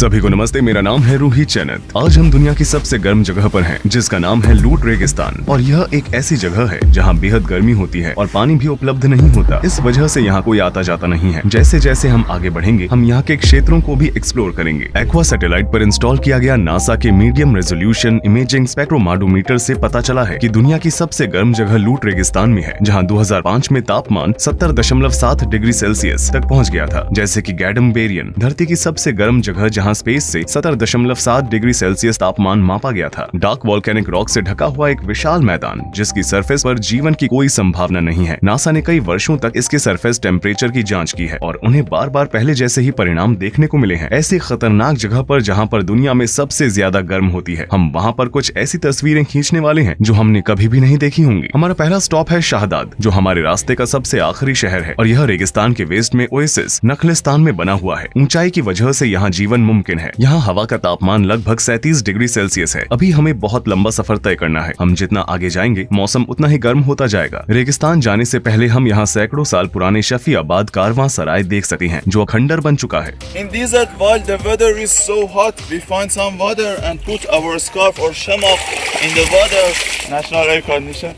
सभी को नमस्ते, मेरा नाम है रूही चैनत। आज हम दुनिया की सबसे गर्म जगह पर हैं, जिसका नाम है लूट रेगिस्तान। और यह एक ऐसी जगह है जहां बेहद गर्मी होती है और पानी भी उपलब्ध नहीं होता। इस वजह से यहाँ कोई आता जाता नहीं है। जैसे जैसे हम आगे बढ़ेंगे, हम यहाँ के क्षेत्रों को भी एक्सप्लोर करेंगे। एक्वा सैटेलाइट पर इंस्टॉल किया गया नासा के मीडियम रेजोल्यूशन इमेजिंग स्पेक्ट्रोमाडोमीटर से पता चला है कि दुनिया की सबसे गर्म जगह लूट रेगिस्तान में है, जहाँ 2005 में तापमान 70.7 डिग्री सेल्सियस तक पहुँच गया था। जैसे की गैडम बेरियन, धरती की सबसे गर्म जगह जहां स्पेस से 70.7 डिग्री सेल्सियस तापमान मापा गया था। डार्क वोल्केनिक रॉक से ढका हुआ एक विशाल मैदान, जिसकी सरफेस पर जीवन की कोई संभावना नहीं है। नासा ने कई वर्षों तक इसके सरफेस टेम्परेचर की जांच की है और उन्हें बार बार पहले जैसे ही परिणाम देखने को मिले हैं। ऐसी खतरनाक जगह पर जहां पर दुनिया में सबसे ज्यादा गर्म होती है, हम वहां पर कुछ ऐसी तस्वीरें खींचने वाले हैं जो हमने कभी भी नहीं देखी होंगी। हमारा पहला स्टॉप है शाहदाद, जो हमारे रास्ते का सबसे आखिरी शहर है और यह रेगिस्तान के वेस्ट में ओएसिस नखलिस्तान में बना हुआ है। ऊंचाई की वजह से यहाँ जीवन मुमकिन है। यहाँ हवा का तापमान लगभग 37 डिग्री सेल्सियस है। अभी हमें बहुत लंबा सफर तय करना है। हम जितना आगे जाएंगे, मौसम उतना ही गर्म होता जाएगा। रेगिस्तान जाने से पहले हम यहाँ सैकड़ों साल पुराने शफीआबाद कारवां सराय देख सकते हैं, जो खंडर बन चुका है। In desert, while the weather is so hot, we find some water and put our scarf or shamak in the water. National air condition.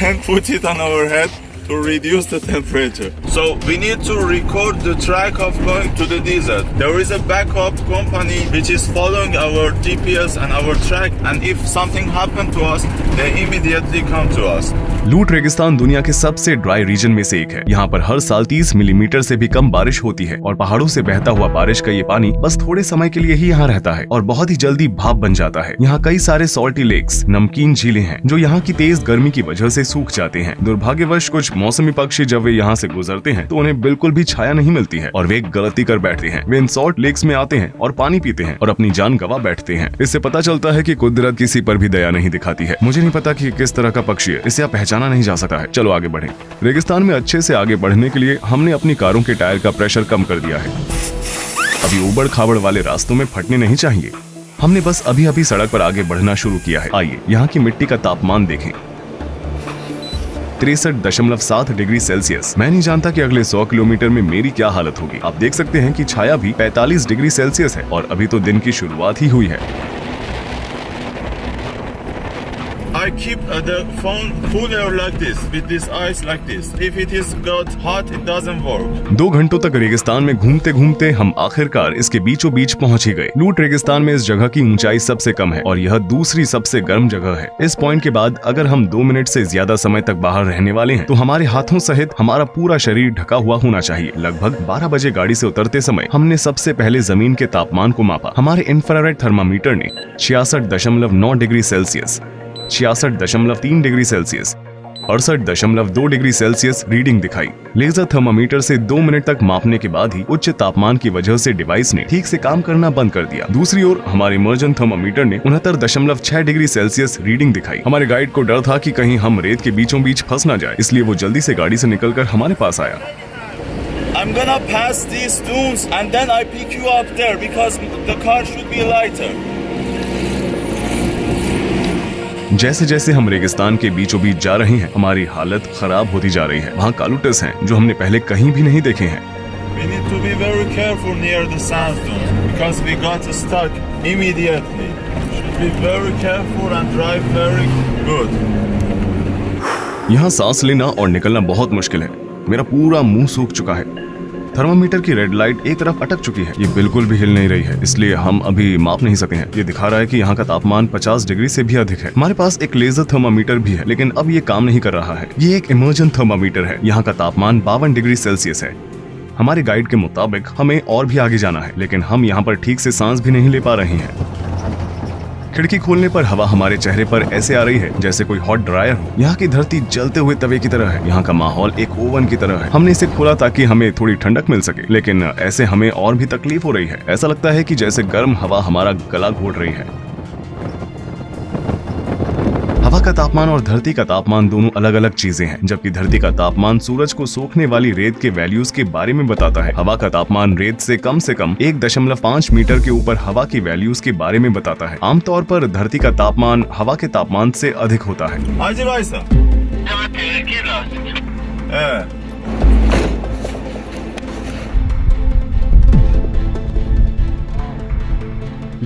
And put it on our head to reduce the temperature. So we need to record the track of going to the desert. There is a backup company which is following our GPS and our track, and if something happened to us, they immediately come to us. लूट रेगिस्तान दुनिया के सबसे dry region में से एक है। यहाँ पर हर साल 30 मिलीमीटर से भी कम बारिश होती है और पहाड़ों से बहता हुआ बारिश का ये पानी बस थोड़े समय के लिए ही यहाँ रहता है और बहुत ही जल्दी भाप बन जाता है। यहाँ कई सारे सॉल्टी लेक्स, नमकीन झीलें हैं, जो यहाँ की तेज गर्मी की वजह से सूख जाते हैं। दुर्भाग्यवश कुछ मौसमी पक्षी जब वे यहाँ से गुजरते हैं तो उन्हें बिल्कुल भी छाया नहीं मिलती है और वे एक गलती कर बैठते हैं। वे इन सॉल्ट लेक्स में आते हैं और पानी पीते हैं और अपनी जान गंवा बैठते हैं। इससे पता चलता है कि कुदरत किसी पर भी दया नहीं दिखाती है। मुझे नहीं पता कि किस तरह का पक्षी है, इसे पहचाना नहीं जा सकता है। चलो आगे बढ़ें। रेगिस्तान में अच्छे से आगे बढ़ने के लिए हमने अपनी कारों के टायर का प्रेशर कम कर दिया है। अभी उबड़ खाबड़ वाले रास्तों में फटने नहीं चाहिए। हमने बस अभी अभी सड़क पर आगे बढ़ना शुरू किया है। आइए यहाँ की मिट्टी का तापमान देखें, 63.7 डिग्री सेल्सियस। मैं नहीं जानता कि अगले 100 किलोमीटर में मेरी क्या हालत होगी। आप देख सकते हैं कि छाया भी 45 डिग्री सेल्सियस है और अभी तो दिन की शुरुआत ही हुई है। I keep the phone cooler like this, with this ice like this. If it is got hot, it doesn't work. 2 घंटों तक रेगिस्तान में घूमते घूमते हम आखिरकार इसके बीचों बीच पहुंच ही गए। लूट रेगिस्तान में इस जगह की ऊंचाई सबसे कम है और यह दूसरी सबसे गर्म जगह है। इस पॉइंट के बाद अगर हम 2 मिनट से ज्यादा समय तक बाहर रहने वाले हैं तो हमारे हाथों सहित हमारा पूरा शरीर ढका हुआ होना चाहिए। लगभग 12 बजे गाड़ी से उतरते समय हमने सबसे पहले जमीन के तापमान को मापा। हमारे इंफ्रारेड थर्मामीटर ने 66.9 degree Celsius, 66.3 degree Celsius, 68.2 degree Celsius reading दिखाई। लेजर थर्मामीटर से 2 मिनट तक मापने के बाद ही उच्च तापमान की वजह से डिवाइस ने ठीक से काम करना बंद कर दिया। दूसरी ओर हमारे इमर्जन थर्मामीटर ने 69.6 डिग्री सेल्सियस रीडिंग दिखाई। हमारे गाइड को डर था कि कहीं हम रेत के बीचों बीच फंस ना जाए, इसलिए वो जल्दी से गाड़ी से निकलकर हमारे पास आया। I'm gonna pass these dunes and then I pick you up there because the car should be lighter. जैसे जैसे हम रेगिस्तान के बीचों बीच जा रहे हैं, हमारी हालत खराब होती जा रही है। वहाँ कालूटस हैं जो हमने पहले कहीं भी नहीं देखे हैं। We need to be very careful near the sand dunes because we got stuck immediately. Should be very careful and drive very good. यहाँ सांस लेना और निकलना बहुत मुश्किल है। मेरा पूरा मुंह सूख चुका है। थर्मामीटर की रेड लाइट एक तरफ अटक चुकी है। ये बिल्कुल भी हिल नहीं रही है, इसलिए हम अभी माप नहीं सकते हैं। ये दिखा रहा है कि यहाँ का तापमान 50 डिग्री से भी अधिक है। हमारे पास एक लेजर थर्मामीटर भी है, लेकिन अब ये काम नहीं कर रहा है। ये एक इमर्जन थर्मामीटर है। यहाँ का तापमान 52 डिग्री सेल्सियस है। हमारे गाइड के मुताबिक हमें और भी आगे जाना है, लेकिन हम यहाँ पर ठीक से सांस भी नहीं ले पा रहे हैं। खिड़की खोलने पर हवा हमारे चेहरे पर ऐसे आ रही है जैसे कोई हॉट ड्रायर हो। यहाँ की धरती जलते हुए तवे की तरह है। यहाँ का माहौल एक ओवन की तरह है। हमने इसे खोला ताकि हमें थोड़ी ठंडक मिल सके, लेकिन ऐसे हमें और भी तकलीफ हो रही है। ऐसा लगता है कि जैसे गर्म हवा हमारा गला घोट रही है। हवा का तापमान और धरती का तापमान दोनों अलग अलग चीजें हैं। जबकि धरती का तापमान सूरज को सोखने वाली रेत के वैल्यूज के बारे में बताता है। हवा का तापमान रेत से कम 1.5 मीटर के ऊपर हवा की वैल्यूज के बारे में बताता है। आमतौर पर धरती का तापमान हवा के तापमान से अधिक होता है।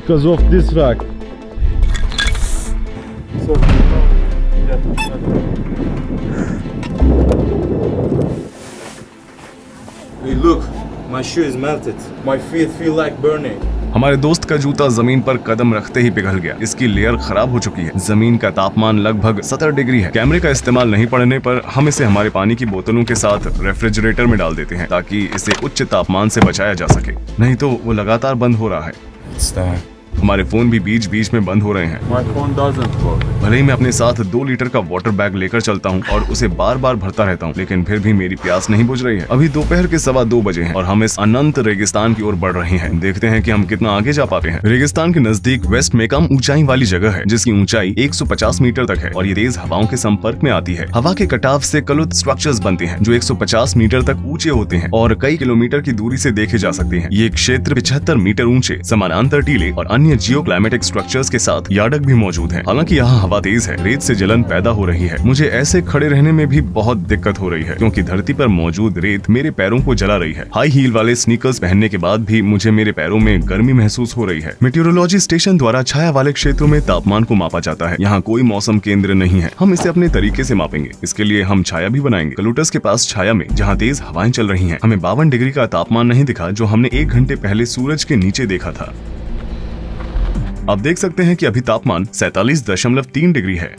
because of this rock. So, hey, look, my shoe is melted. My feet feel like burning. हमारे दोस्त का जूता जमीन पर कदम रखते ही पिघल गया। इसकी लेयर खराब हो चुकी है। जमीन का तापमान लगभग 70 डिग्री है। कैमरे का इस्तेमाल नहीं पड़ने पर हम इसे हमारे पानी की बोतलों के साथ रेफ्रिजरेटर में डाल देते हैं ताकि इसे उच्च तापमान से बचाया जा सके, नहीं तो वो लगातार बंद हो रहा है। It's time. हमारे फोन भी बीच बीच में बंद हो रहे हैं। My phone doesn't work. भले ही मैं अपने साथ 2 लीटर का वाटर बैग लेकर चलता हूँ और उसे बार बार भरता रहता हूँ, लेकिन फिर भी मेरी प्यास नहीं बुझ रही है। अभी दोपहर के 2:15 बजे हैं और हम इस अनंत रेगिस्तान की ओर बढ़ रहे हैं। देखते हैं कि हम कितना आगे जा पाते हैं। रेगिस्तान के नजदीक वेस्ट में कम ऊंचाई वाली जगह है जिसकी ऊंचाई 150 मीटर तक है और ये तेज हवाओं के संपर्क में आती है। हवा के कटाव से कलुत स्ट्रक्चर्स बनते हैं जो 150 मीटर तक ऊंचे होते हैं और कई किलोमीटर की दूरी से देखे जा सकते हैं। ये क्षेत्र 75 मीटर ऊंचे समानांतर टीले और अन्य जियो क्लाइमेटिक स्ट्रक्चर्स के साथ यार्डक भी मौजूद है। हालांकि यहाँ हवा तेज है, रेत से जलन पैदा हो रही है। मुझे ऐसे खड़े रहने में भी बहुत दिक्कत हो रही है क्योंकि धरती पर मौजूद रेत मेरे पैरों को जला रही है। हाई हील वाले स्नीकर्स पहनने के बाद भी मुझे मेरे पैरों में गर्मी महसूस हो रही है। मेट्रोलॉजी स्टेशन द्वारा छाया वाले क्षेत्रों में तापमान को मापा जाता है। यहाँ कोई मौसम केंद्र नहीं है। हम इसे अपने तरीके से मापेंगे। इसके लिए हम छाया भी बनाएंगे। कलूटस के पास छाया में जहाँ तेज हवाएं चल रही है, हमें 52 डिग्री का तापमान नहीं दिखा जो हमने 1 घंटे पहले सूरज के नीचे देखा था। आप देख सकते हैं कि अभी तापमान 47.3 डिग्री है,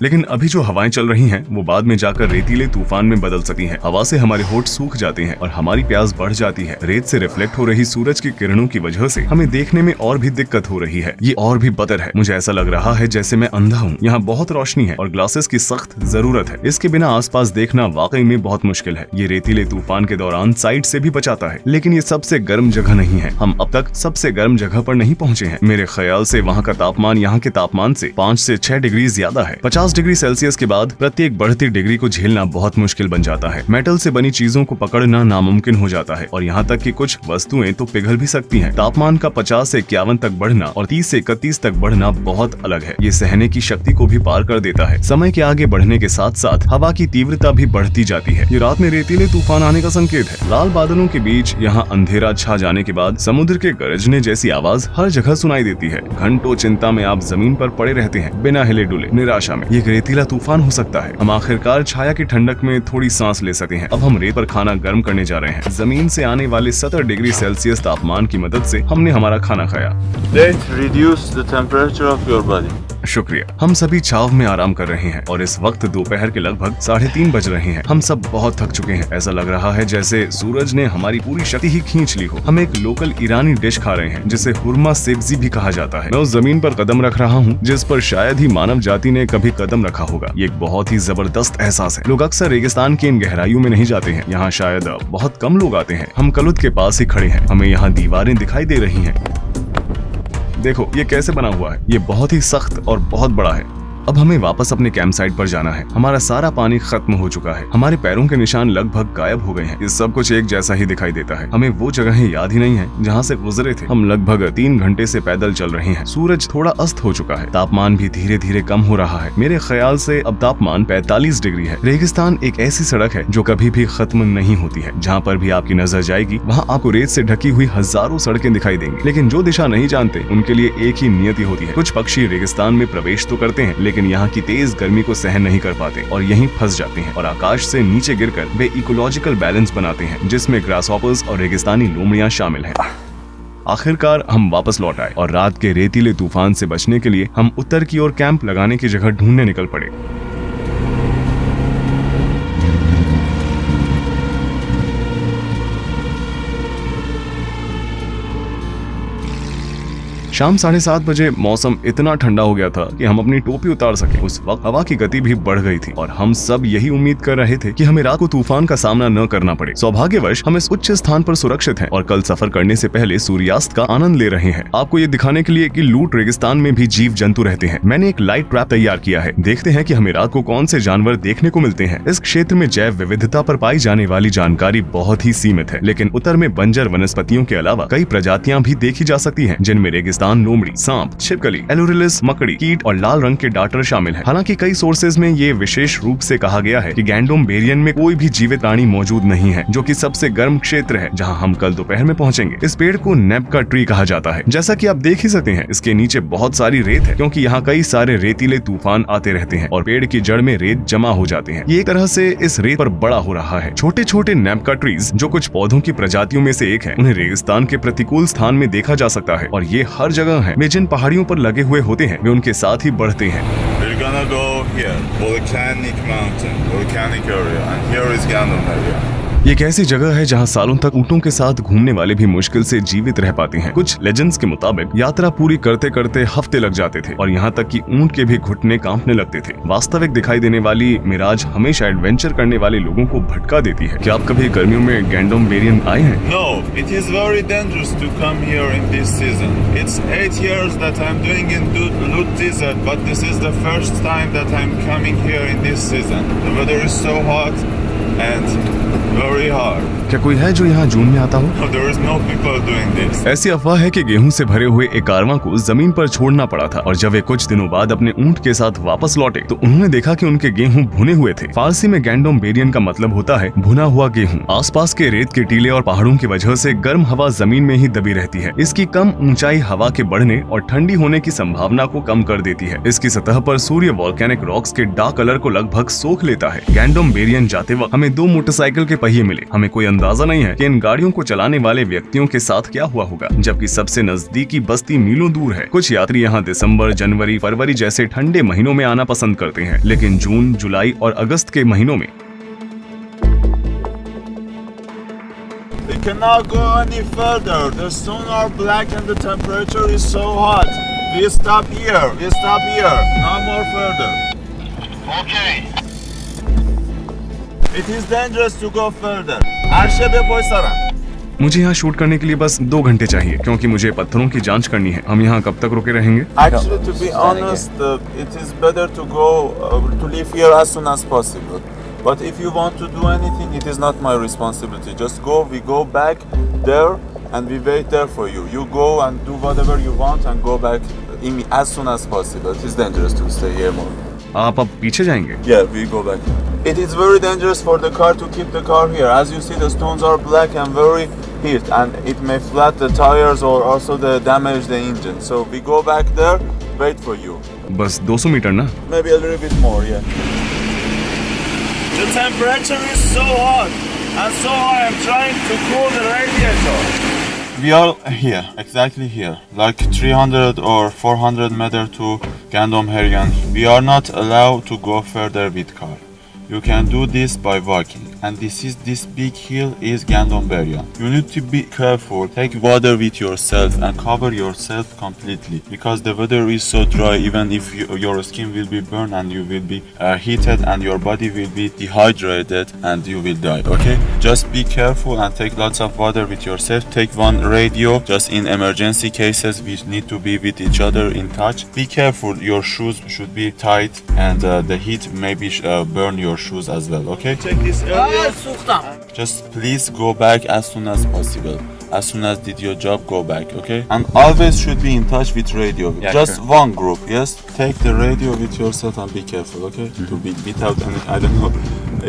लेकिन अभी जो हवाएं चल रही हैं वो बाद में जाकर रेतीले तूफान में बदल सकती हैं। हवा से हमारे होंठ सूख जाते हैं और हमारी प्यास बढ़ जाती है। रेत से रिफ्लेक्ट हो रही सूरज की किरणों की वजह से हमें देखने में और भी दिक्कत हो रही है। ये और भी बदतर है। मुझे ऐसा लग रहा है जैसे मैं अंधा हूँ। यहाँ बहुत रोशनी है और ग्लासेस की सख्त जरूरत है। इसके बिना आसपास देखना वाकई में बहुत मुश्किल है। ये रेतीले तूफान के दौरान साइड से भी बचाता है, लेकिन ये सबसे गर्म जगह नहीं है। हम अब तक सबसे गर्म जगह पर नहीं पहुँचे हैं। मेरे ख्याल से वहाँ का तापमान यहाँ के तापमान से 5 से 6 डिग्री ज्यादा है। 50 डिग्री सेल्सियस के बाद प्रत्येक बढ़ती डिग्री को झेलना बहुत मुश्किल बन जाता है। मेटल से बनी चीजों को पकड़ना नामुमकिन हो जाता है और यहाँ तक कि कुछ वस्तुएं तो पिघल भी सकती हैं। तापमान का 50 से 51 तक बढ़ना और 30 से 31 तक बढ़ना बहुत अलग है। ये सहने की शक्ति को भी पार कर देता है। समय के आगे बढ़ने के साथ साथ हवा की तीव्रता भी बढ़ती जाती है। ये रात में रेतीले तूफान आने का संकेत है। लाल बादलों के बीच यहाँ अंधेरा छा जाने के बाद समुद्र के गरजने जैसी आवाज हर जगह सुनाई देती है। घंटों चिंता में आप जमीन पर पड़े रहते हैं, बिना हिले डुले, निराशा में। ये रेतीला तूफान हो सकता है। हम आखिरकार छाया की ठंडक में थोड़ी सांस ले सके हैं। अब हम रेत पर खाना गर्म करने जा रहे हैं। जमीन से आने वाले 70 डिग्री सेल्सियस तापमान की मदद से हमने हमारा खाना खाया। Let's reduce the temperature of your body. शुक्रिया। हम सभी छाव में आराम कर रहे हैं और इस वक्त दोपहर के लगभग 3:30 बज रहे हैं। हम सब बहुत थक चुके हैं। ऐसा लग रहा है जैसे सूरज ने हमारी पूरी शक्ति ही खींच ली हो। हम एक लोकल ईरानी डिश खा रहे हैं जिसे हुरमा सेब्जी भी कहा जाता है। मैं उस जमीन पर कदम रख रहा हूँ जिस पर शायद ही मानव जाति ने कभी कदम रखा होगा। ये एक बहुत ही जबरदस्त एहसास है। लोग अक्सर रेगिस्तान की इन गहराइयों में नहीं जाते हैं। यहाँ शायद बहुत कम लोग आते हैं। हम कलुत के पास ही खड़े हैं। हमें यहाँ दीवारें दिखाई दे रही हैं। देखो ये कैसे बना हुआ है। ये बहुत ही सख्त और बहुत बड़ा है। अब हमें वापस अपने कैंप साइट पर जाना है। हमारा सारा पानी खत्म हो चुका है। हमारे पैरों के निशान लगभग गायब हो गए हैं। ये सब कुछ एक जैसा ही दिखाई देता है। हमें वो जगहें याद ही नहीं है जहाँ से गुजरे थे। हम लगभग 3 घंटे से पैदल चल रहे हैं। सूरज थोड़ा अस्त हो चुका है। तापमान भी धीरे धीरे कम हो रहा है। मेरे ख्याल से अब तापमान 45 डिग्री है। रेगिस्तान एक ऐसी सड़क है जो कभी भी खत्म नहीं होती है। जहाँ पर भी आपकी नजर जाएगी वहाँ आपको रेत से ढकी हुई हजारों सड़कें दिखाई देंगी, लेकिन जो दिशा नहीं जानते उनके लिए एक ही नियति होती है। कुछ पक्षी रेगिस्तान में प्रवेश तो करते हैं, लेकिन यहाँ की तेज गर्मी को सहन नहीं कर पाते और यहीं फंस जाते हैं और आकाश से नीचे गिरकर वे इकोलॉजिकल बैलेंस बनाते हैं जिसमें ग्रासहॉपर्स और रेगिस्तानी लोमड़ियां शामिल हैं। आखिरकार हम वापस लौट आए और रात के रेतीले तूफान से बचने के लिए हम उत्तर की ओर कैंप लगाने की जगह ढूंढने निकल पड़े। शाम 7:30 बजे मौसम इतना ठंडा हो गया था कि हम अपनी टोपी उतार सके। उस वक्त हवा की गति भी बढ़ गई थी और हम सब यही उम्मीद कर रहे थे कि हमें रात को तूफान का सामना न करना पड़े। सौभाग्यवश हम इस उच्च स्थान पर सुरक्षित हैं और कल सफर करने से पहले सूर्यास्त का आनंद ले रहे हैं। आपको ये दिखाने के लिए कि लूट रेगिस्तान में भी जीव जंतु रहते हैं, मैंने एक लाइट ट्रैप तैयार किया है। देखते हैं कि हमें रात को कौन से जानवर देखने को मिलते हैं। इस क्षेत्र में जैव विविधता पर पाई जाने वाली जानकारी बहुत ही सीमित है, लेकिन उत्तर में बंजर वनस्पतियों के अलावा कई प्रजातियां भी देखी जा सकती हैं जिनमें रेगिस्तान रेगिस्तान लोमड़ी, सांप, छिपकली, एलोरिलिस, मकड़ी, कीट और लाल रंग के डार्टर शामिल हैं। हालांकि कई सोर्सेज में ये विशेष रूप से कहा गया है कि गैंडोम बेरियन में कोई भी जीवित प्राणी मौजूद नहीं है, जो कि सबसे गर्म क्षेत्र है जहां हम कल दोपहर में पहुंचेंगे। इस पेड़ को नेपका ट्री कहा जाता है। जैसा कि आप देख ही सकते हैं, इसके नीचे बहुत सारी रेत है, क्योंकि यहाँ कई सारे रेतीले तूफान आते रहते हैं और पेड़ की जड़ में रेत जमा हो जाते हैं। ये एक तरह से इस रेत पर बड़ा हो रहा है। छोटे छोटे नेपका ट्रीज, जो कुछ पौधों की प्रजातियों में से एक है, उन्हें रेगिस्तान के प्रतिकूल स्थान में देखा जा सकता है और ये हर जगह है। वे जिन पहाड़ियों पर लगे हुए होते हैं, वे उनके साथ ही बढ़ते हैं। We're gonna go here, volcanic mountain, volcanic area, and here is Gandom area. ये एक ऐसी जगह है जहाँ सालों तक ऊँटों के साथ घूमने वाले भी मुश्किल से जीवित रह पाते हैं। कुछ लेजेंड्स के मुताबिक यात्रा पूरी करते करते हफ्ते लग जाते थे और यहाँ तक कि ऊँट के भी घुटने कांपने लगते थे। वास्तविक दिखाई देने वाली मिराज हमेशा एडवेंचर करने वाले लोगों को भटका देती है। क्या आप कभी गर्मियों में गैंडोम बेरियन आए हैं? No, it is very dangerous to come here in this season. It's 8 years that I'm doing in Lut Desert, but this is the first time that I'm coming here in this season. The weather is so hot and very hard. क्या कोई है जो यहाँ जून में आता हो? No, there is no people doing this. ऐसी अफवाह है कि गेहूं से भरे हुए एक कारवां को जमीन पर छोड़ना पड़ा था और जब वे कुछ दिनों बाद अपने ऊंट के साथ वापस लौटे तो उन्होंने देखा कि उनके गेहूं भुने हुए थे। फारसी में गैंडोम बेरियन का मतलब होता है भुना हुआ गेहूं। आसपास के रेत के टीले और पहाड़ों की वजह से गर्म हवा जमीन में ही दबी रहती है। इसकी कम ऊंचाई हवा के बढ़ने और ठंडी होने की संभावना को कम कर देती है। इसकी सतह पर सूर्य वॉल्केनिक रॉक्स के डार्क कलर को लगभग सोख लेता है। गैंडोम बेरियन जाते वक्त हमें 2 मोटरसाइकिल के पहिए मिले। हमें कोई अंदाजा नहीं है कि इन गाड़ियों को चलाने वाले व्यक्तियों के साथ क्या हुआ होगा, जबकि सबसे नजदीकी बस्ती मीलों दूर है। कुछ यात्री यहाँ दिसंबर, जनवरी, फरवरी जैसे ठंडे महीनों में आना पसंद करते हैं, लेकिन जून, जुलाई और अगस्त के महीनों में We cannot go any further. The stone are black and the temperature is so hot. We stop here. We stop here. No more further. Okay. It is dangerous to go further. Arşebe Poysara. मुझे यहाँ shoot करने के लिए बस 2 घंटे चाहिए, क्योंकि मुझे पत्थरों की जांच करनी है। हम यहाँ कब तक रुके रहेंगे? Actually, to be honest, it is better to go to leave here as soon as possible. But if you want to do anything, it is not my responsibility. Just go. We go back there and we wait there for you. You go and do whatever you want and go back as soon as possible. It is dangerous to stay here more. आप अब पीछे जाएंगे? Yeah, we go back. It is very dangerous for the car to keep the car here. As you see, the stones are black and very heat, and it may flat the tires or also damage the engine. So we go back there, wait for you. बस 200 metre ना? Maybe a little bit more, yeah. The temperature is so hot, and so I am trying to cool the radiator. We are here, exactly here, like 300 or 400 meter to Gandom Heryan. We are not allowed to go further with car. You can do this by walking, and this big hill is Gandom Beryan. You need to be careful. Take water with yourself and cover yourself completely, because the weather is so dry. Even if your skin will be burned and you will be heated and your body will be dehydrated and you will die. Okay, just be careful and take lots of water with yourself. Take one radio, just in emergency cases we need to be with each other in touch. Be careful. Your shoes should be tight, and the heat maybe burn your shoes as well. Okay, check this area. Just please go back as soon as possible. As soon as did your job, go back. Okay, and always should be in touch with radio. Yeah, just sure. one group. Yes, take the radio with yourself and be careful. Okay, to be without any, I don't know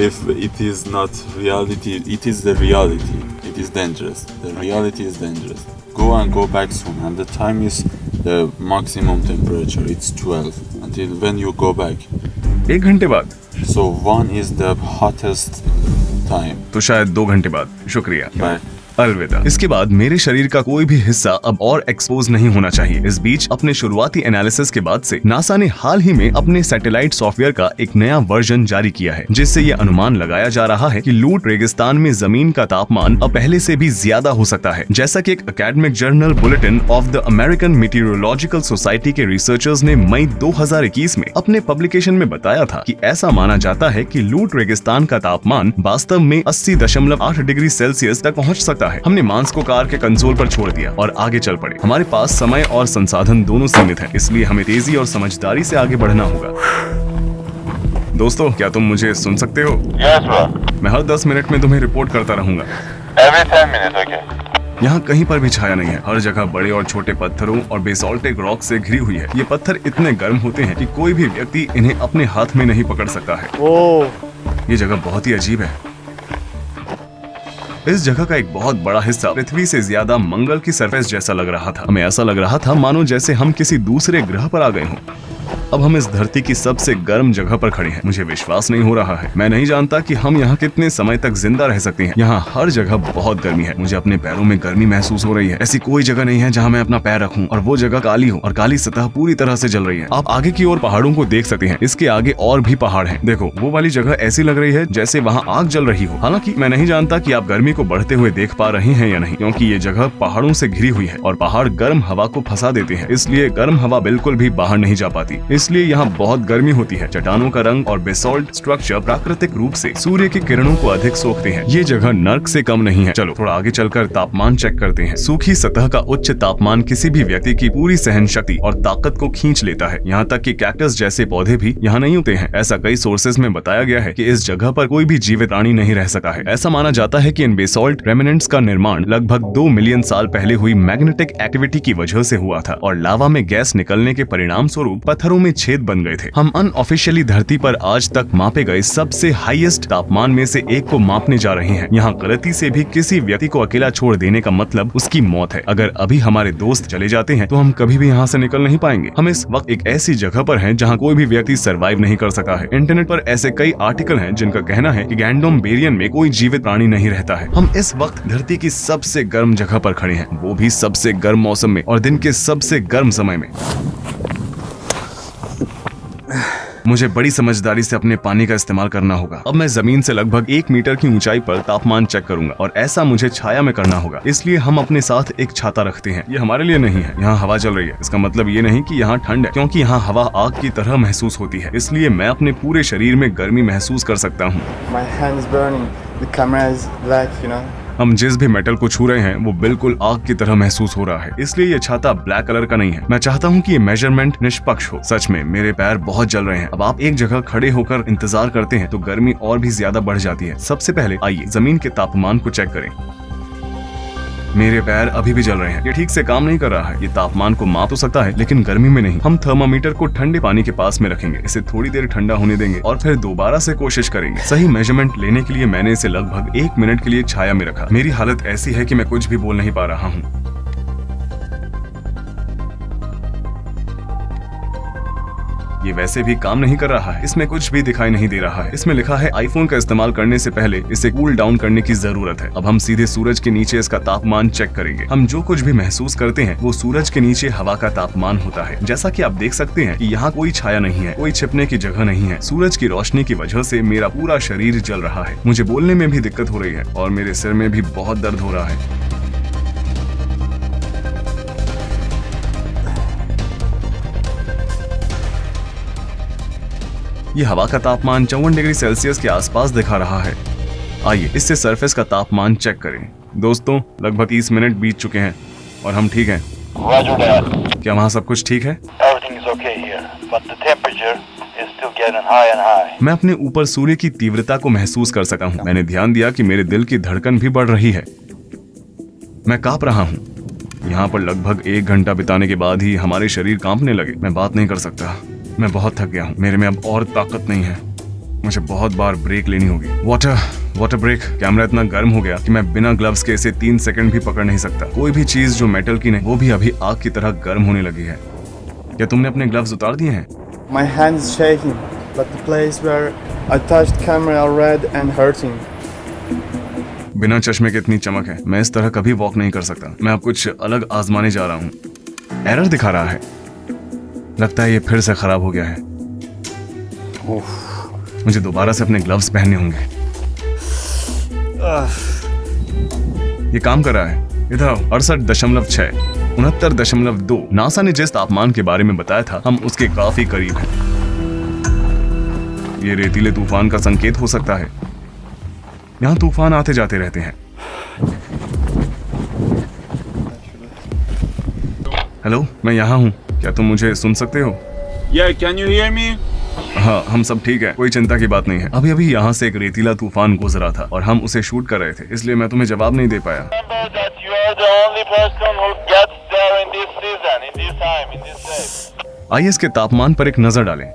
if it is not reality. It is the reality. It is dangerous. The reality is dangerous. Go and go back soon. And the time is the maximum temperature. It's 12 until when you go back. 1 घंटे बाद? So 1 is the hottest time. तो शायद 2 घंटे बाद। शुक्रिया। Bye. अलविदा। इसके बाद मेरे शरीर का कोई भी हिस्सा अब और एक्सपोज नहीं होना चाहिए। इस बीच अपने शुरुआती एनालिसिस के बाद से नासा ने हाल ही में अपने सैटेलाइट सॉफ्टवेयर का एक नया वर्जन जारी किया है, जिससे ये अनुमान लगाया जा रहा है कि लूट रेगिस्तान में जमीन का तापमान अब पहले से भी ज्यादा हो सकता है। जैसा कि एक academic journal bulletin of the American meteorological society के रिसर्चर्स ने मई 2021 में अपने पब्लिकेशन में बताया था कि ऐसा माना जाता है कि लूट रेगिस्तान का तापमान वास्तव में 80.8 डिग्री सेल्सियस तक पहुंच सकता है। हमने मांस को कार के कंसोल पर छोड़ दिया और आगे चल पड़े। हमारे पास समय और संसाधन दोनों सीमित हैं, इसलिए हमें तेजी और समझदारी से आगे बढ़ना होगा। दोस्तों, क्या तुम मुझे सुन सकते हो? Yes, bro. मैं हर 10 मिनट में तुम्हें रिपोर्ट करता रहूंगा। Every 10 minutes, okay. यहाँ कहीं पर भी छाया नहीं है। हर जगह बड़े और छोटे पत्थरों और बेसाल्टिक रॉक से घिरी हुई है। ये पत्थर इतने गर्म होते हैं कि कोई भी व्यक्ति इन्हें अपने हाथ में नहीं पकड़ सकता है। ये जगह बहुत ही अजीब है। इस जगह का एक बहुत बड़ा हिस्सा पृथ्वी से ज्यादा मंगल की सरफेस जैसा लग रहा था। हमें ऐसा लग रहा था मानो जैसे हम किसी दूसरे ग्रह पर आ गए हों। अब हम इस धरती की सबसे गर्म जगह पर खड़े हैं। मुझे विश्वास नहीं हो रहा है। मैं नहीं जानता कि हम यहाँ कितने समय तक जिंदा रह सकते हैं। यहाँ हर जगह बहुत गर्मी है। मुझे अपने पैरों में गर्मी महसूस हो रही है। ऐसी कोई जगह नहीं है जहाँ मैं अपना पैर रखूं और वो जगह काली हो और काली सतह पूरी तरह से जल रही है। आप आगे की ओर पहाड़ों को देख सकते हैं। इसके आगे और भी पहाड़ हैं। देखो, वो वाली जगह ऐसी लग रही है जैसे वहाँ आग जल रही हो। हालांकि मैं नहीं जानता कि आप गर्मी को बढ़ते हुए देख पा रहे हैं या नहीं, क्योंकि ये जगह पहाड़ों से घिरी हुई है और पहाड़ गर्म हवा को फंसा देते हैं। इसलिए गर्म हवा बिल्कुल भी बाहर नहीं जा पाती। इसलिए यहाँ बहुत गर्मी होती है। चट्टानों का रंग और बेसाल्ट स्ट्रक्चर प्राकृतिक रूप से सूर्य की किरणों को अधिक सोखते हैं। ये जगह नर्क से कम नहीं है। चलो थोड़ा आगे चलकर तापमान चेक करते हैं। सूखी सतह का उच्च तापमान किसी भी व्यक्ति की पूरी सहन शक्ति और ताकत को खींच लेता है। यहाँ तक कि कैक्टस जैसे पौधे भी यहाँ नहीं उगते हैं। ऐसा कई सोर्सेज में बताया गया है कि इस जगह पर कोई भी जीवित प्राणी नहीं रह सका है। ऐसा माना जाता है कि इन बेसाल्ट रेमिनेंट्स का निर्माण लगभग 2 मिलियन साल पहले हुई मैग्नेटिक एक्टिविटी की वजह से हुआ था और लावा में गैस निकलने के परिणाम स्वरूप पत्थरों में छेद बन गए थे। हम अनऑफिशियली धरती पर आज तक मापे गए सबसे हाईएस्ट तापमान में से एक को मापने जा रहे हैं। यहाँ गलती से भी किसी व्यक्ति को अकेला छोड़ देने का मतलब उसकी मौत है। अगर अभी हमारे दोस्त चले जाते हैं तो हम कभी भी यहाँ से निकल नहीं पाएंगे। हम इस वक्त एक ऐसी जगह पर हैं जहाँ कोई भी व्यक्ति सरवाइव नहीं कर सका है। इंटरनेट पर ऐसे कई आर्टिकल हैं जिनका कहना है कि गैंडोम बेरियन में कोई जीवित प्राणी नहीं रहता है। हम इस वक्त धरती की सबसे गर्म जगह पर खड़े हैं, वो भी सबसे गर्म मौसम में और दिन के सबसे गर्म समय में। मुझे बड़ी समझदारी से अपने पानी का इस्तेमाल करना होगा। अब मैं जमीन से लगभग 1 मीटर की ऊंचाई पर तापमान चेक करूंगा और ऐसा मुझे छाया में करना होगा। इसलिए हम अपने साथ एक छाता रखते हैं। ये हमारे लिए नहीं है। यहाँ हवा चल रही है। इसका मतलब ये नहीं कि यहाँ ठंड है, क्योंकि यहाँ हवा आग की तरह महसूस होती है। इसलिए मैं अपने पूरे शरीर में गर्मी महसूस कर सकता हूँ। My hand's burning. The camera is black, you know. हम जिस भी मेटल को छू रहे हैं वो बिल्कुल आग की तरह महसूस हो रहा है। इसलिए ये छाता ब्लैक कलर का नहीं है। मैं चाहता हूँ कि ये मेजरमेंट निष्पक्ष हो। सच में मेरे पैर बहुत जल रहे हैं। अब आप एक जगह खड़े होकर इंतजार करते हैं तो गर्मी और भी ज्यादा बढ़ जाती है। सबसे पहले आइए जमीन के तापमान को चेक करें। मेरे पैर अभी भी जल रहे हैं। ये ठीक से काम नहीं कर रहा है। ये तापमान को माप तो सकता है लेकिन गर्मी में नहीं। हम थर्मामीटर को ठंडे पानी के पास में रखेंगे, इसे थोड़ी देर ठंडा होने देंगे और फिर दोबारा से कोशिश करेंगे। सही मेजरमेंट लेने के लिए मैंने इसे लगभग 1 मिनट के लिए छाया में रखा। मेरी हालत ऐसी है कि मैं कुछ भी बोल नहीं पा रहा हूँ। ये वैसे भी काम नहीं कर रहा है। इसमें कुछ भी दिखाई नहीं दे रहा है। इसमें लिखा है आईफोन का इस्तेमाल करने से पहले इसे कूल डाउन करने की जरूरत है। अब हम सीधे सूरज के नीचे इसका तापमान चेक करेंगे। हम जो कुछ भी महसूस करते हैं वो सूरज के नीचे हवा का तापमान होता है। जैसा कि आप देख सकते हैं कि यहाँ कोई छाया नहीं है, कोई छिपने की जगह नहीं है। सूरज की रोशनी की वजह से मेरा पूरा शरीर जल रहा है। मुझे बोलने में भी दिक्कत हो रही है और मेरे सिर में भी बहुत दर्द हो रहा है। ये हवा का तापमान 54 डिग्री सेल्सियस के आसपास दिखा रहा है। आइए इससे सरफेस का तापमान चेक करें। दोस्तों लगभग 30 मिनट बीत चुके हैं और हम ठीक हैं। Roger that. क्या वहाँ सब कुछ ठीक है? Everything is okay here, but the temperature is still getting high and high. मैं अपने ऊपर सूर्य की तीव्रता को महसूस कर सका हूँ। मैंने ध्यान दिया कि मेरे दिल की धड़कन भी बढ़ रही है। मैं कांप रहा हूँ। यहाँ पर लगभग 1 घंटा बिताने के बाद ही हमारे शरीर कांपने लगे। मैं बात नहीं कर सकता। मैं बहुत थक गया हूँ। मेरे में अब और ताकत नहीं है। मुझे बहुत बार ब्रेक लेनी होगी। Water break. कैमरा इतना गर्म हो गया कि मैं बिना ग्लव्स के इसे 3 सेकंड भी पकड़ नहीं सकता। कोई भी चीज जो मेटल की नहीं वो भी अभी आग की तरह गर्म होने लगी है। क्या तुमने अपने ग्लव्स उतार दिए हैं? My hand's shaking, but the place where I touched camera are red and hurting. बिना चश्मे के इतनी चमक है। मैं इस तरह कभी वॉक नहीं कर सकता। मैं अब कुछ अलग आजमाने जा रहा हूँ। एरर दिखा रहा है। लगता है ये फिर से खराब हो गया है। मुझे दोबारा से अपने ग्लव्स पहनने होंगे। ये काम कर रहा है। इधर 68.6, 69.2। नासा ने जिस तापमान के बारे में बताया था हम उसके काफी करीब हैं। ये रेतीले तूफान का संकेत हो सकता है। यहाँ तूफान आते जाते रहते हैं। हेलो, मैं यहाँ हूँ। क्या तुम मुझे सुन सकते हो? Yeah, can you hear me? हाँ, हम सब ठीक है। कोई चिंता की बात नहीं है। अभी यहाँ से एक रेतीला तूफान गुजरा था और हम उसे शूट कर रहे थे, इसलिए मैं तुम्हें जवाब नहीं दे पाया। Remember that you You're the only person who gets there in this season, in this time, in this day. आइए इसके तापमान पर एक नजर डालें।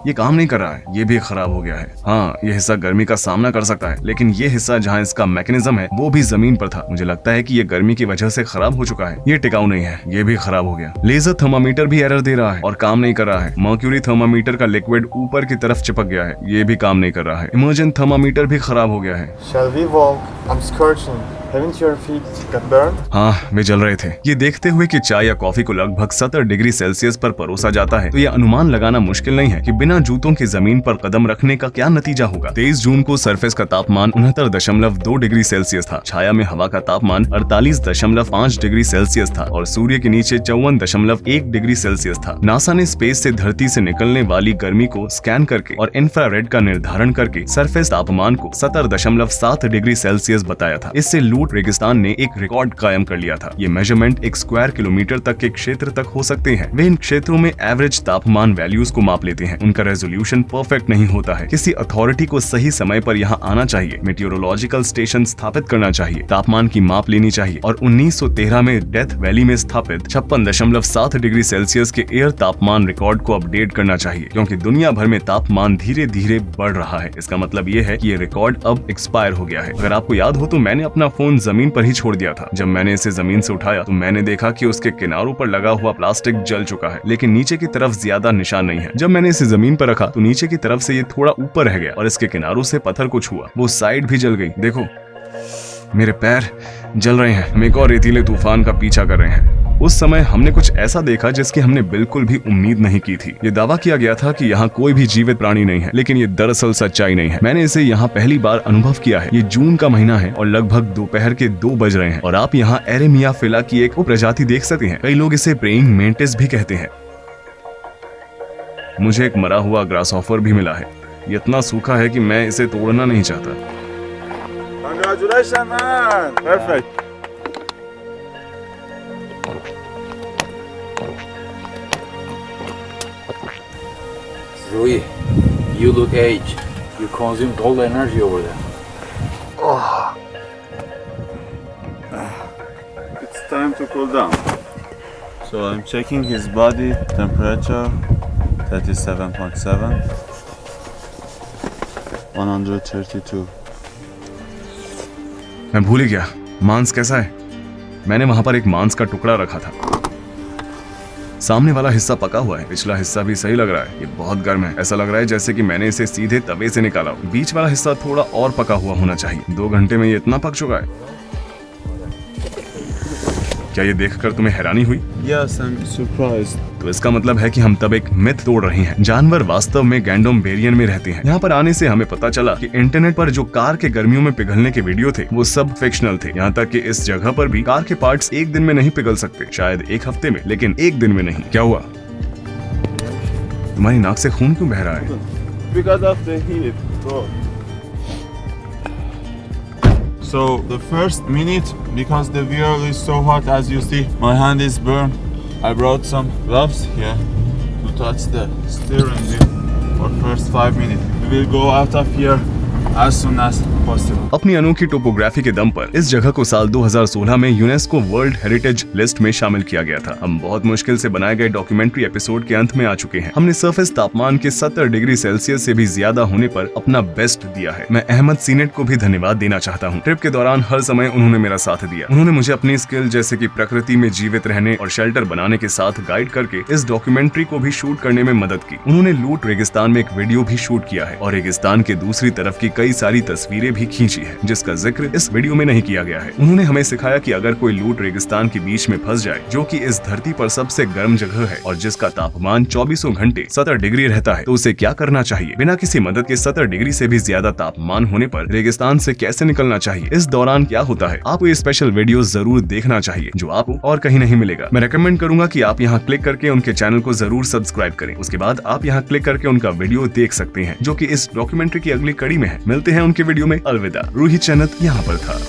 ये काम नहीं कर रहा है, ये भी खराब हो गया है। हाँ, ये हिस्सा गर्मी का सामना कर सकता है, लेकिन ये हिस्सा जहाँ इसका मैकेनिज्म है वो भी जमीन पर था। मुझे लगता है कि ये गर्मी की वजह से खराब हो चुका है। ये टिकाऊ नहीं है, ये भी खराब हो गया। लेजर थर्मामीटर भी एरर दे रहा है और काम नहीं कर रहा है। मर्क्यूरी थर्मामीटर का लिक्विड ऊपर की तरफ चिपक गया है, ये भी काम नहीं कर रहा है। इमर्जेंट थर्मामीटर भी खराब हो गया है। Shall we walk? I'm scorching. Haven't your feet got burned? हाँ, वे जल रहे थे। ये देखते हुए कि चाय या कॉफी को लगभग 70 डिग्री सेल्सियस पर परोसा जाता है, तो ये अनुमान लगाना मुश्किल नहीं है कि बिना जूतों के जमीन पर कदम रखने का क्या नतीजा होगा। 23 जून को सरफेस का तापमान 69.2 डिग्री सेल्सियस था। छाया में हवा का तापमान 48.5 डिग्री सेल्सियस था और सूर्य के नीचे 54.1 डिग्री सेल्सियस था। नासा ने स्पेस से धरती से निकलने वाली गर्मी को स्कैन करके और इंफ्रारेड का निर्धारण करके सरफेस तापमान को 70.7 डिग्री सेल्सियस बताया था। इससे लूट रेगिस्तान ने एक रिकॉर्ड कायम कर लिया था। ये मेजरमेंट एक स्क्वायर किलोमीटर तक के क्षेत्र तक हो सकते हैं। वे इन क्षेत्रों में एवरेज तापमान वैल्यूज को माप लेते हैं। उनका रेजोल्यूशन परफेक्ट नहीं होता है। किसी अथॉरिटी को सही समय पर यहाँ आना चाहिए, मेटियोरोलॉजिकल स्टेशन स्थापित करना चाहिए, तापमान की माप लेनी चाहिए और 1913 में डेथ वैली में स्थापित 56.7 डिग्री सेल्सियस के एयर तापमान रिकॉर्ड को अपडेट करना चाहिए, क्योंकि दुनिया भर में तापमान धीरे धीरे बढ़ रहा है। इसका मतलब ये है कि ये रिकॉर्ड अब एक्सपायर हो गया है। अगर आपको याद हो तो मैंने अपना फोन जमीन पर ही छोड़ दिया था। जब मैंने इसे जमीन से उठाया तो मैंने देखा कि उसके किनारों पर लगा हुआ प्लास्टिक जल चुका है, लेकिन नीचे की तरफ ज्यादा निशान नहीं है। जब मैंने इसे जमीन पर रखा तो नीचे की तरफ से ये थोड़ा ऊपर रह गया और इसके किनारों से पत्थर को छुआ। वो साइड भी जल गई। देखो, मेरे पैर जल रहे हैं। हम एक और रेतीले तूफान का पीछा कर रहे हैं। उस समय हमने कुछ ऐसा देखा जिसकी हमने बिल्कुल भी उम्मीद नहीं की थी। ये दावा किया गया था कि यहाँ कोई भी जीवित प्राणी नहीं है, लेकिन ये दरअसल सच्चाई नहीं है। मैंने इसे यहाँ पहली बार अनुभव किया है। ये जून का महीना है और लगभग दोपहर के 2 बज रहे हैं और आप यहाँ एरेमिया फिला की एक प्रजाति देख सकते हैं। कई लोग इसे प्रेइंग मेंटिस भी कहते हैं। मुझे एक मरा हुआ ग्रासहॉपर भी मिला है। ये इतना सूखा है कि मैं इसे तोड़ना नहीं चाहता। Congratulations, man! Perfect. Rui, you look aged. You consumed all the energy over there. It's time to cool down. So I'm checking his body temperature, 37.7, 132. मैं भूल ही गया, मांस कैसा है? मैंने वहां पर एक मांस का टुकड़ा रखा था। सामने वाला हिस्सा पका हुआ है, पिछला हिस्सा भी सही लग रहा है। ये बहुत गर्म है, ऐसा लग रहा है जैसे कि मैंने इसे सीधे तवे से निकाला हो। बीच वाला हिस्सा थोड़ा और पका हुआ होना चाहिए। 2 घंटे में ये इतना पक चुका है। क्या ये देखकर तुम्हें हैरानी हुई? Yes, I'm surprised. तो इसका मतलब है कि हम तब एक मिथ तोड़ रहे हैं। जानवर वास्तव में गैंडोम बेरियन में रहते हैं। यहाँ पर आने से हमें पता चला कि इंटरनेट पर जो कार के गर्मियों में पिघलने के वीडियो थे वो सब फिक्शनल थे। यहाँ तक कि इस जगह पर भी कार के पार्ट्स एक दिन में नहीं पिघल सकते, शायद 1 हफ्ते में, लेकिन 1 दिन में नहीं। क्या हुआ? तुम्हारी नाक से खून क्यों बह रहा है? Because of the heat, bro. So the first minute, because the wheel is so hot, as you see, my hand is burned. I brought some gloves here to touch the steering wheel for first 5 minutes. We will go out of here as soon as possible. अपनी अनोखी topography के दम पर इस जगह को साल 2016 में यूनेस्को वर्ल्ड हेरिटेज लिस्ट में शामिल किया गया था। हम बहुत मुश्किल से बनाए गए डॉक्यूमेंट्री एपिसोड के अंत में आ चुके हैं। हमने सरफेस तापमान के 70 डिग्री सेल्सियस से भी ज्यादा होने पर अपना बेस्ट दिया है। मैं अहमद सीनेट को भी धन्यवाद देना चाहता हूँ। ट्रिप के दौरान हर समय उन्होंने मेरा साथ दिया। उन्होंने मुझे अपनी स्किल जैसे कि प्रकृति में जीवित रहने और शेल्टर बनाने के साथ गाइड करके इस डॉक्यूमेंट्री को भी शूट करने में मदद की। उन्होंने लूट रेगिस्तान में एक वीडियो भी शूट किया है और रेगिस्तान के दूसरी तरफ की कई सारी तस्वीरें भी खींची है, जिसका जिक्र इस वीडियो में नहीं किया गया है। उन्होंने हमें सिखाया कि अगर कोई लूट रेगिस्तान के बीच में फंस जाए, जो कि इस धरती पर सबसे गर्म जगह है और जिसका तापमान 24 घंटे 70 डिग्री रहता है, तो उसे क्या करना चाहिए। बिना किसी मदद के 70 डिग्री से भी ज्यादा तापमान होने पर रेगिस्तान से कैसे निकलना चाहिए, इस दौरान क्या होता है। आपको ये स्पेशल वीडियो जरूर देखना चाहिए जो आपको और कहीं नहीं मिलेगा। मैं रेकमेंड करूंगा कि आप यहाँ क्लिक करके उनके चैनल को जरूर सब्सक्राइब करें। उसके बाद आप यहाँ क्लिक करके उनका वीडियो देख सकते हैं, जो कि इस डॉक्यूमेंट्री की अगली कड़ी में है। मिलते हैं उनके वीडियो में। अलविदा। रूही चैनत यहाँ पर था।